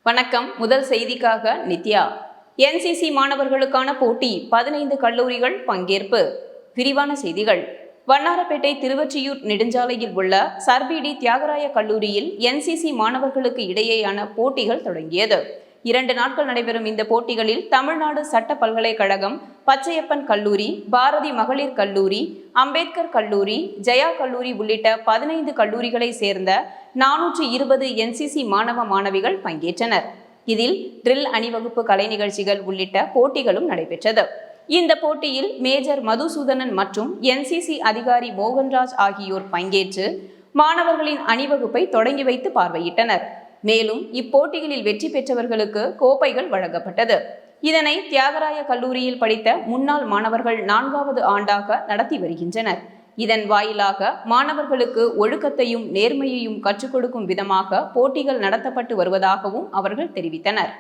வணக்கம். முதல் செய்திக்காக நித்யா. என்சிசி மாணவர்களுக்கான போட்டி 15 கல்லூரிகள் பங்கேற்பு. விரிவான செய்திகள். வண்ணாரப்பேட்டை திருவொற்றியூர் நெடுஞ்சாலையில் உள்ள சர்பிடி தியாகராய கல்லூரியில் என்சிசி மாணவர்களுக்கு இடையேயான போட்டிகள் தொடங்கியது. 2 நாட்கள் நடைபெறும் இந்த போட்டிகளில் தமிழ்நாடு சட்ட பல்கலைக்கழகம், பச்சையப்பன் கல்லூரி, பாரதி மகளிர் கல்லூரி, அம்பேத்கர் கல்லூரி, ஜெயா கல்லூரி உள்ளிட்ட 15 கல்லூரிகளை சேர்ந்த 420 என்சிசி மாணவ மாணவிகள் பங்கேற்றனர். இதில் ட்ரில் அணிவகுப்பு, கலை நிகழ்ச்சிகள் உள்ளிட்ட போட்டிகளும் நடைபெற்றது. இந்த போட்டியில் மேஜர் மதுசூதனன் மற்றும் என்சிசி அதிகாரி மோகன்ராஜ் ஆகியோர் பங்கேற்று மாணவர்களின் அணிவகுப்பை தொடங்கி வைத்து பார்வையிட்டனர். மேலும் இப்போட்டிகளில் வெற்றி பெற்றவர்களுக்கு கோப்பைகள் வழங்கப்பட்டது. இதனை தியாகராய கல்லூரியில் படித்த முன்னாள் மாணவர்கள் 4வது ஆண்டாக நடத்தி வருகின்றனர். இதன் வாயிலாக மாணவர்களுக்கு ஒழுக்கத்தையும் நேர்மையையும் கற்றுக் கொடுக்கும் விதமாக போட்டிகள் நடத்தப்பட்டு வருவதாகவும் அவர்கள் தெரிவித்தனர்.